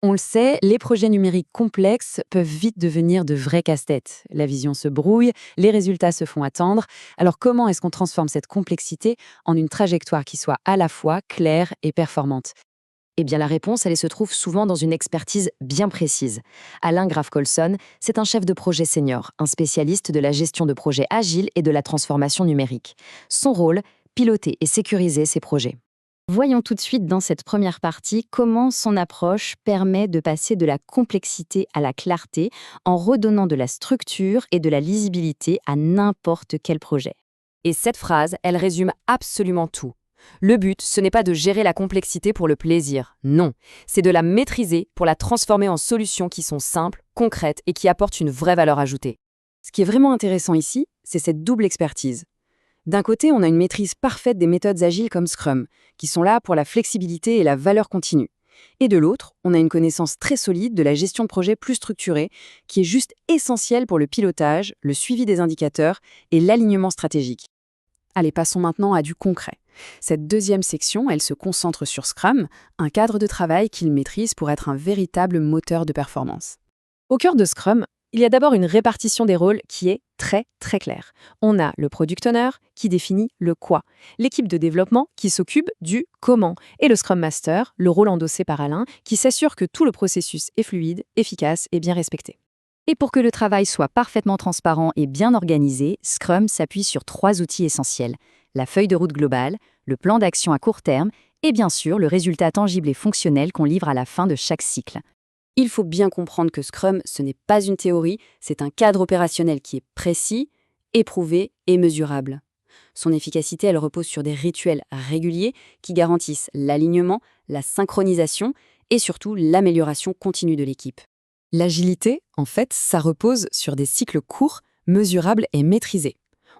On le sait, les projets numériques complexes peuvent vite devenir de vrais casse-têtes. La vision se brouille, les résultats se font attendre. Alors comment est-ce qu'on transforme cette complexité en une trajectoire qui soit à la fois claire et performante? Eh bien, la réponse, elle se trouve souvent dans une expertise bien précise. Alain Graf-Colson, c'est un chef de projet senior, un spécialiste de la gestion de projets agiles et de la transformation numérique. Son rôle, piloter et sécuriser ces projets. Voyons tout de suite dans cette première partie comment son approche permet de passer de la complexité à la clarté en redonnant de la structure et de la lisibilité à n'importe quel projet. Et cette phrase, elle résume absolument tout. Le but, ce n'est pas de gérer la complexité pour le plaisir, non. C'est de la maîtriser pour la transformer en solutions qui sont simples, concrètes et qui apportent une vraie valeur ajoutée. Ce qui est vraiment intéressant ici, c'est cette double expertise. D'un côté, on a une maîtrise parfaite des méthodes agiles comme Scrum, qui sont là pour la flexibilité et la valeur continue. Et de l'autre, on a une connaissance très solide de la gestion de projet plus structurée, qui est juste essentielle pour le pilotage, le suivi des indicateurs et l'alignement stratégique. Allez, passons maintenant à du concret. Cette deuxième section, elle se concentre sur Scrum, un cadre de travail qu'il maîtrise pour être un véritable moteur de performance. Au cœur de Scrum, il y a d'abord une répartition des rôles qui est très très claire. On a le Product Owner qui définit le quoi, l'équipe de développement qui s'occupe du comment, et le Scrum Master, le rôle endossé par Alain, qui s'assure que tout le processus est fluide, efficace et bien respecté. Et pour que le travail soit parfaitement transparent et bien organisé, Scrum s'appuie sur 3 outils essentiels: la feuille de route globale, le plan d'action à court terme et bien sûr le résultat tangible et fonctionnel qu'on livre à la fin de chaque cycle. Il faut bien comprendre que Scrum, ce n'est pas une théorie, c'est un cadre opérationnel qui est précis, éprouvé et mesurable. Son efficacité, elle repose sur des rituels réguliers qui garantissent l'alignement, la synchronisation et surtout l'amélioration continue de l'équipe. L'agilité, en fait, ça repose sur des cycles courts, mesurables et maîtrisés.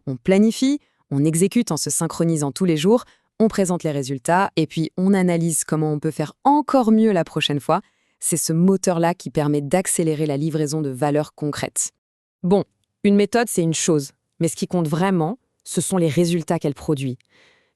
On planifie, on exécute en se synchronisant tous les jours, on présente les résultats et puis on analyse comment on peut faire encore mieux la prochaine fois. C'est ce moteur-là qui permet d'accélérer la livraison de valeurs concrètes. Bon, une méthode, c'est une chose, mais ce qui compte vraiment, ce sont les résultats qu'elle produit.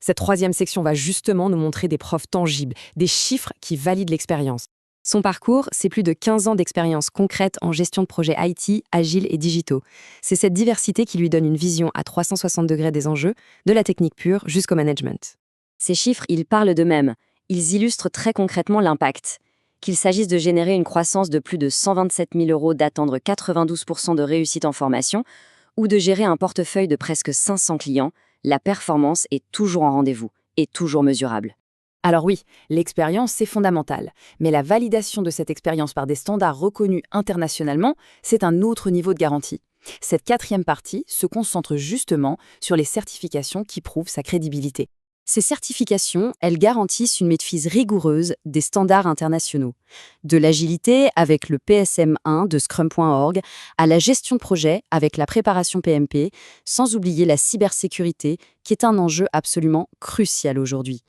Cette troisième section va justement nous montrer des preuves tangibles, des chiffres qui valident l'expérience. Son parcours, c'est plus de 15 ans d'expérience concrète en gestion de projets IT, agiles et digitaux. C'est cette diversité qui lui donne une vision à 360 degrés des enjeux, de la technique pure jusqu'au management. Ces chiffres, ils parlent d'eux-mêmes. Ils illustrent très concrètement l'impact. Qu'il s'agisse de générer une croissance de plus de 127 000 €, d'atteindre 92% de réussite en formation, ou de gérer un portefeuille de presque 500 clients, la performance est toujours en rendez-vous et toujours mesurable. Alors oui, l'expérience, c'est fondamental, mais la validation de cette expérience par des standards reconnus internationalement, c'est un autre niveau de garantie. Cette quatrième partie se concentre justement sur les certifications qui prouvent sa crédibilité. Ces certifications, elles garantissent une maîtrise rigoureuse des standards internationaux. De l'agilité avec le PSM1 de Scrum.org à la gestion de projet avec la préparation PMP, sans oublier la cybersécurité qui est un enjeu absolument crucial aujourd'hui.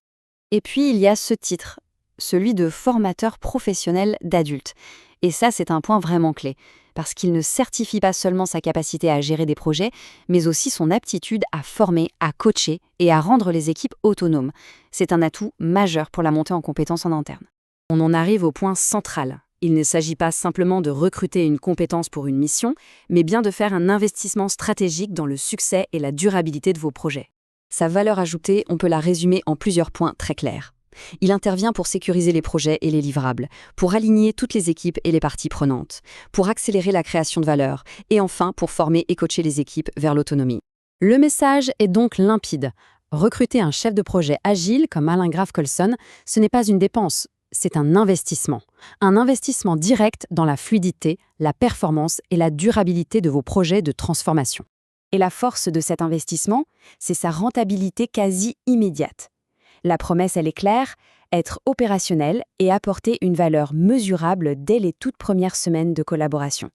Et puis, il y a ce titre, celui de formateur professionnel d'adultes. Et ça, c'est un point vraiment clé, parce qu'il ne certifie pas seulement sa capacité à gérer des projets, mais aussi son aptitude à former, à coacher et à rendre les équipes autonomes. C'est un atout majeur pour la montée en compétences en interne. On en arrive au point central. Il ne s'agit pas simplement de recruter une compétence pour une mission, mais bien de faire un investissement stratégique dans le succès et la durabilité de vos projets. Sa valeur ajoutée, on peut la résumer en plusieurs points très clairs. Il intervient pour sécuriser les projets et les livrables, pour aligner toutes les équipes et les parties prenantes, pour accélérer la création de valeur, et enfin pour former et coacher les équipes vers l'autonomie. Le message est donc limpide. Recruter un chef de projet agile comme Alain Graf-Colson, ce n'est pas une dépense, c'est un investissement. Un investissement direct dans la fluidité, la performance et la durabilité de vos projets de transformation. Et la force de cet investissement, c'est sa rentabilité quasi immédiate. La promesse, elle est claire, être opérationnel et apporter une valeur mesurable dès les toutes premières semaines de collaboration.